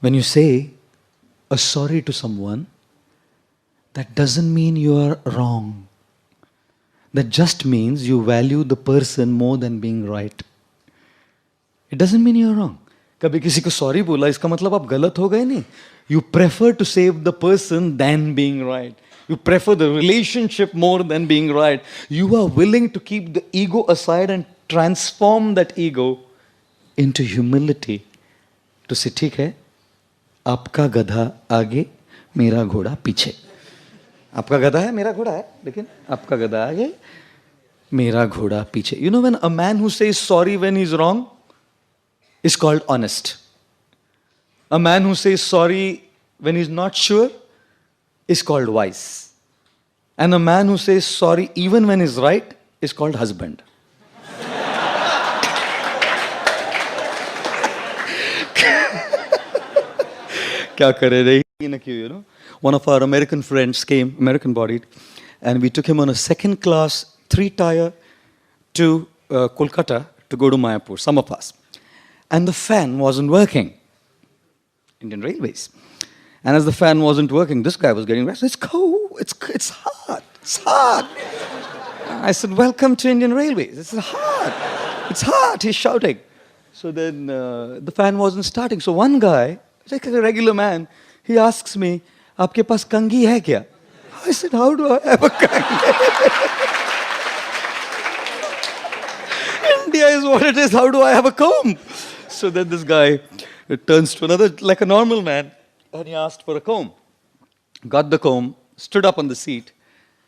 When you say a sorry to someone, that doesn't mean you are wrong. That just means you value the person more than being right. It doesn't mean you're wrong. कभी किसी को sorry बोला इसका मतलब आप गलत हो गए नहीं. You prefer to save the person than being right. You prefer the relationship more than being right. You are willing to keep the ego aside and transform that ego into humility. To say ठीक है, आपका गधा आगे, मेरा घोड़ा पीछे. आपका गधा है, मेरा घोड़ा है, लेकिन आपका गधा आगे, मेरा घोड़ा पीछे. You know, when a man who says sorry when he's wrong is called honest. A man who says sorry when he's not sure is called wise. And a man who says sorry even when he's right is called husband. क्या करे रही ना क्यों, you know? One of our American friends came, American bodied, and we took him on a second class 3-tier to Kolkata to go to Mayapur, some of us. And the fan wasn't working. Indian Railways. And as the fan wasn't working, this guy was getting restless. It's cold, it's hot, it's hot. I said, welcome to Indian Railways. It's hot, he's shouting. So then the fan wasn't starting. So one guy, like a regular man, he asks me, आपके पास कंघी है क्या? I said, how do I have a कंघी? India is what it is, how do I have a comb? So then this guy turns to another, like a normal man, and he asked for a comb. Got the comb, stood up on the seat,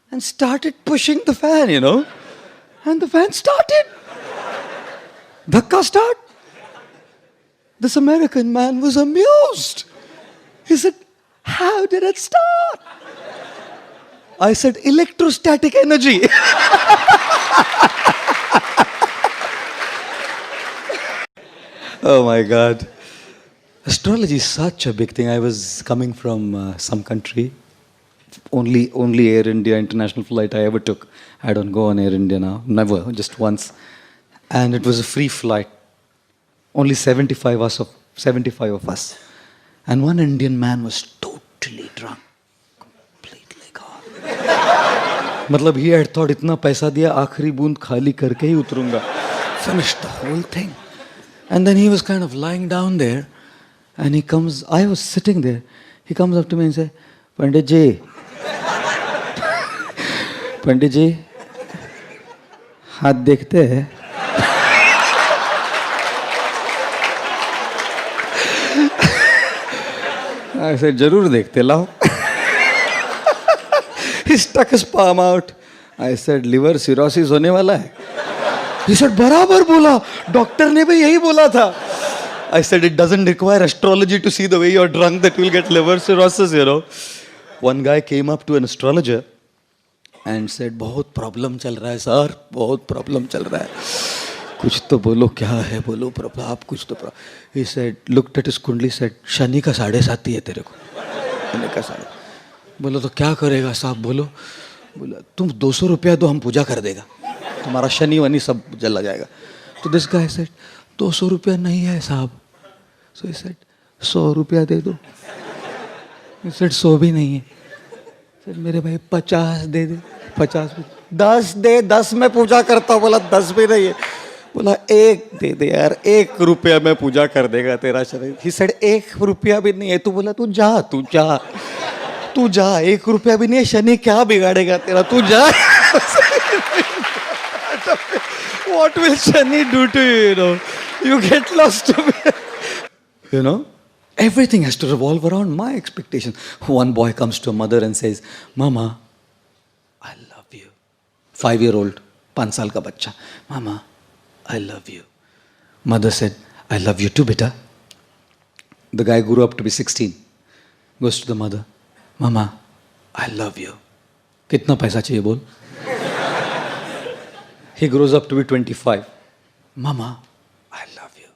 and started pushing the fan, you know. And the fan started. Dhakka start. This American man was amused. He said, how did it start? I said, electrostatic energy. Oh my God. Astrology is such a big thing. I was coming from some country. Only Air India international flight I ever took. I don't go on Air India now. Never, just once. And it was a free flight. Only 75 of us. And one Indian man was totally drunk. Completely gone. मतलब he had thought इतना पैसा दिया आखिरी बूंद खाली करके ही उतरूंगा. Finished the whole thing. And then he was kind of lying down there. And he comes, I was sitting there. He comes up to me and says, Pandit ji, Pandit ji, हाथ देखते हैं? I said, जरूर देखते लाओ. He stuck his palm out. I said, liver cirrhosis होने वाला है. He said, बराबर बोला. डॉक्टर ने भी यही बोला था. I said, it doesn't require astrology to see the way you're drunk that you'll get liver cirrhosis, you know. One guy came up to an astrologer and said, बहुत problem चल रहा है सर, बहुत प्रॉब्लम चल रहा है. कुछ तो बोलो, क्या है बोलो प्रॉब्लम, आप कुछ तो problem. He said, looked at his कुंडली, said, शनि का 7.5 है तेरे को. शनि का 7.5. बोलो तो क्या करेगा साहब, बोलो. बोला तुम 200 रुपया दो, हम पूजा कर देगा, तुम्हारा शनि वनी सब जला जाएगा. तो दिस गाय सेड 200 रुपया नहीं है साहब. सो ही सेड 100 रुपया दे दो. ही सेड 100 भी नहीं है. सर मेरे भाई 50 दे दे. 50 10 दे, 10 में पूजा करता हूँ. बोला 10 भी नहीं है. बोला 1 दे दे यार, 1 रुपया में पूजा कर देगा तेरा शरीर. ही सेड 1 रुपया भी नहीं है. तू बोला तू जा 1 रुपया भी नहीं है, शनि क्या बिगाड़ेगा तेरा, तू जा. What will Shani do to you, you know? You get lost to me. You know? Everything has to revolve around my expectation. One boy comes to a mother and says, Mama, I love you. 5-year-old, 5 साल का बच्चा. Mama, I love you. Mother said, I love you too, beta. The guy grew up to be 16. Goes to the mother. Mama, I love you. कितना पैसा चाहिए बोल? He grows up to be 25. Mama, I love you.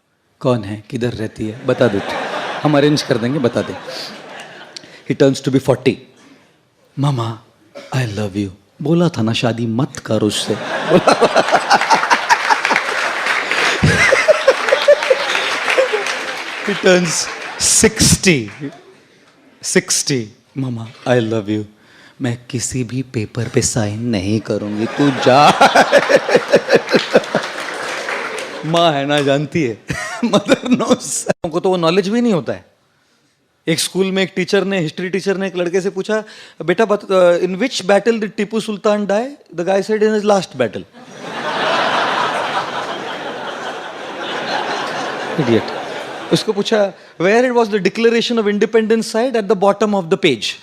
कौन है, किधर रहती है, बता दे तू, हम अरेंज कर देंगे, बता दे. He turns to be 40. Mama, I love you. बोला था ना शादी मत कर उससे. He turns 60 mama I love you, मैं किसी भी पेपर पे साइन नहीं करूंगी, तू जा। माँ है ना, जानती है। Mother knows. हमको तो वो नॉलेज भी नहीं होता है। एक स्कूल में एक टीचर ने, हिस्ट्री टीचर ने एक लड़के से पूछा, बेटा in which battle did Tipu Sultan die? The guy said in his last battle. Idiot. उसको पूछा, where it was the declaration of independence signed? At the bottom of the page.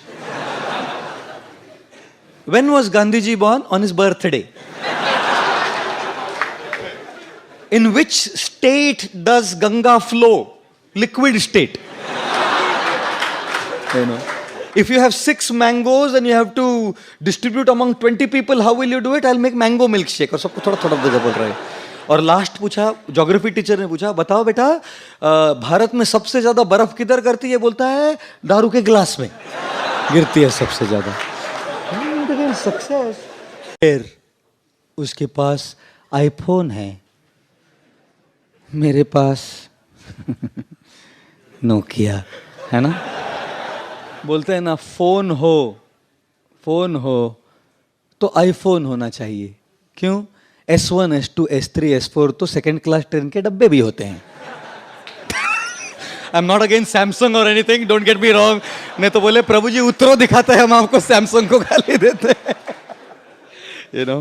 When was Gandhi ji born? On his birthday. In which state does Ganga flow? Liquid state. You know, if you have 6 mangoes and you have to distribute among 20 people, how will you do it? I'll make mango milkshake. और सबको थोड़ा थोड़ा देना पड़ रहा है। और last पूछा, ज्योग्राफी टीचर ने पूछा, बताओ बेटा भारत में सबसे ज्यादा बर्फ किधर करती है? बोलता है दारू के गिलास में गिरती है सबसे ज्यादा। सक्सेस। फिर उसके पास आईफोन है, मेरे पास नोकिया है ना। बोलते हैं ना, फोन हो तो आईफोन होना चाहिए। क्यों? S1, S2, S3, S4 तो सेकंड क्लास ट्रेन के डब्बे भी होते हैं। I am not against Samsung और anything, don't get me wrong. नहीं तो बोले प्रभु जी उतरो दिखाता है, हम आपको सैमसंग को गाली देते हैं। You know,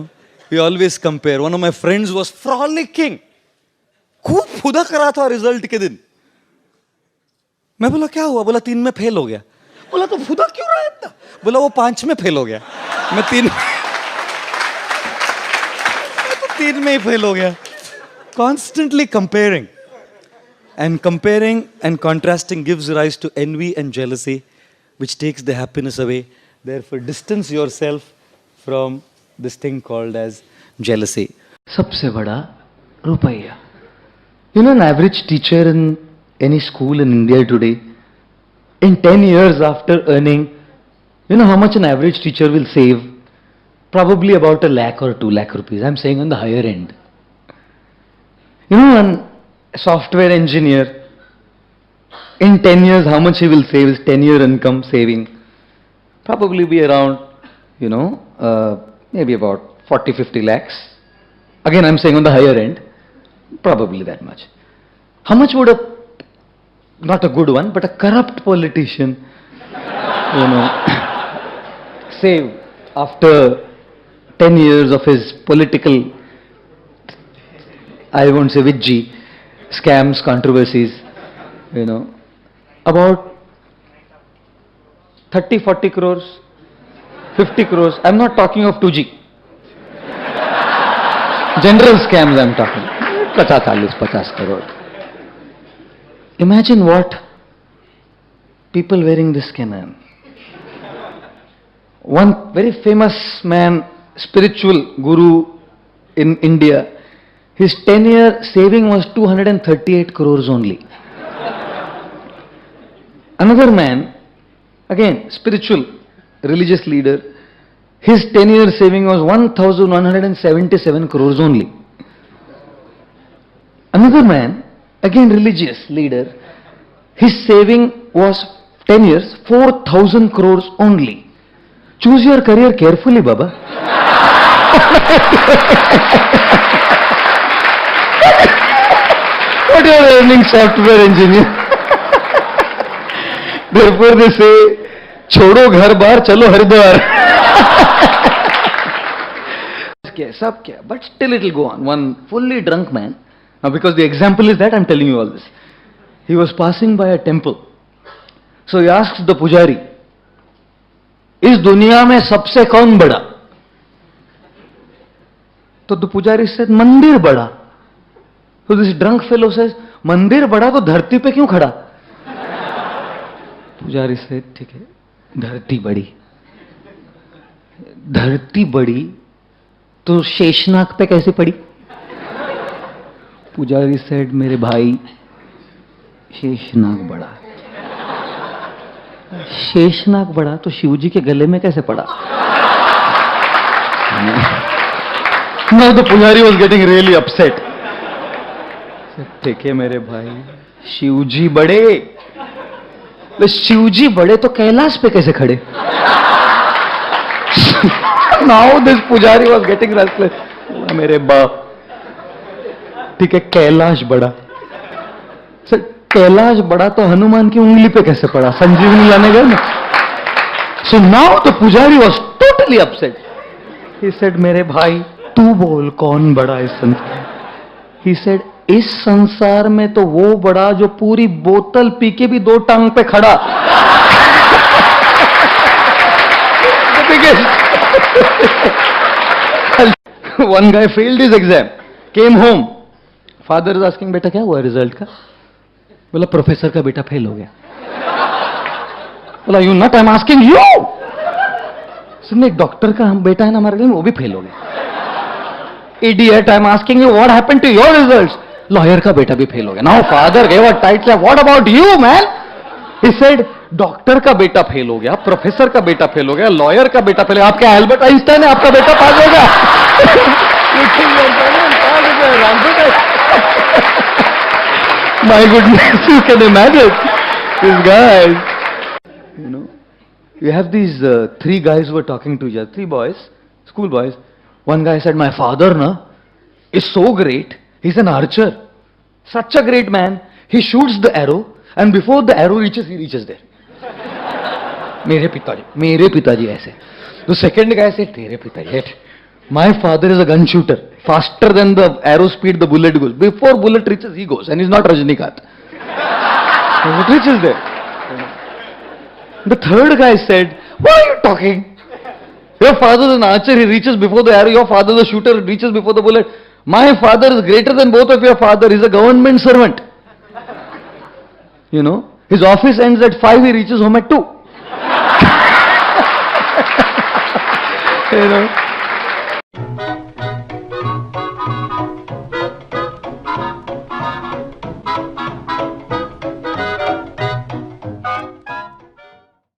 we always compare. One of my friends was frolicking, खूब फुदक रहा था रिजल्ट के दिन। मैं बोला क्या हुआ? बोला 3 में फेल हो गया। बोला तो फुदक क्यों रहा है इतना? बोला वो 5 में फेल हो गया, मैं 3 में ही फेल हो गया। Constantly comparing and contrasting gives rise to envy and jealousy, which takes the happiness away. Therefore, distance yourself from this thing called as jealousy. सबसे बड़ा रुपया। You know, an average teacher in any school in India today, in 10 years after earning, you know how much an average teacher will save? Probably about 1 lakh or 2 lakh rupees. I'm saying on the higher end. You know, a software engineer, in 10 years, how much he will save? His 10-year income saving probably be around, you know, maybe about 40-50 lakhs. Again, I'm saying on the higher end, probably that much. How much would not a good one, but a corrupt politician, you know, save after 10 years of his political, I won't say Vijji, scams, controversies, you know, about 30-40 crores, 50 crores. I'm not talking of 2G. General scams I'm talking. 50 crore. Imagine what people wearing this can earn. One very famous man, spiritual guru in India, his 10-year saving was 238 crores only. Another man, again spiritual, religious leader, his 10-year saving was 1,177 crores only. Another man, again religious leader, his saving was 10 years, 4,000 crores only. Choose your career carefully, Baba. What you are earning, software engineer? Therefore they say, छोड़ो घर बार चलो हरिद्वार। सब क्या, but still it will go on. One fully drunk man. Now because the example is that I'm telling you all this. He was passing by a temple. So he asks the pujari, इस दुनिया में सबसे कौन बड़ा? तो the pujari said, मंदिर बड़ा. So this drunk fellow says, मंदिर बड़ा तो धरती पे क्यों खड़ा? पुजारी से, ठीक है, धरती बड़ी, धरती बड़ी तो शेषनाग पे कैसे पड़ी? पुजारी सेड, मेरे भाई शेषनाग बड़ा, शेषनाग बड़ा तो शिवजी के गले में कैसे पड़ा? Now the pujari was getting really upset. ठीक है मेरे भाई, शिवजी बड़े शिवजी बड़े तो कैलाश पे कैसे खड़े? नाउ दिस पुजारी वॉज गेटिंग रेस्टलेस। मेरे बाप, ठीक है कैलाश बड़ा, सर कैलाश बड़ा तो हनुमान की उंगली पे कैसे पड़ा? संजीवनी लाने गए ना। सो नाउ द पुजारी was totally upset. He said मेरे भाई तू बोल कौन बड़ा इस संसार? ही सेड इस संसार में तो वो बड़ा जो पूरी बोतल पी के भी 2 टांग पे खड़ा। One guy failed his exam, came home. Father is asking, बेटा क्या हुआ रिजल्ट का? बोला प्रोफेसर का बेटा फेल हो गया। बोला you not, I am asking you. सुनने एक डॉक्टर का हम बेटा है ना हमारे लिए, वो भी फेल हो गया। Idiot, I am asking you what happened to your results? Lawyer का बेटा भी फेल हो गया। Now father gave a tight slap, what about you man? He said doctor का बेटा फेल हो गया, प्रोफेसर का बेटा फेल हो गया, लॉयर का बेटा फेल हो गया, आप क्या एल्बर्ट आइंस्टाइन है? आपका बेटा पास हो गया। My goodness, you can imagine these guys. You know, you have these 3 guys who were talking to each other, 3 boys, school boys. One guy said, my father na is so great, he's an archer, such a great man, he shoots the arrow and before the arrow reaches, he reaches there. मेरे पिताजी ऐसे. The second guy said, तेरे पिताजी, my father is a gun shooter, faster than the arrow speed the bullet goes. Before bullet reaches, he goes, and he's not Rajnikant. It reaches there. The third guy said, what are you talking? Your father is an archer, he reaches before the arrow. Your father is a shooter, he reaches before the bullet. My father is greater than both of your father. He's a government servant. You know, his office ends at 5, he reaches home at 2. You know.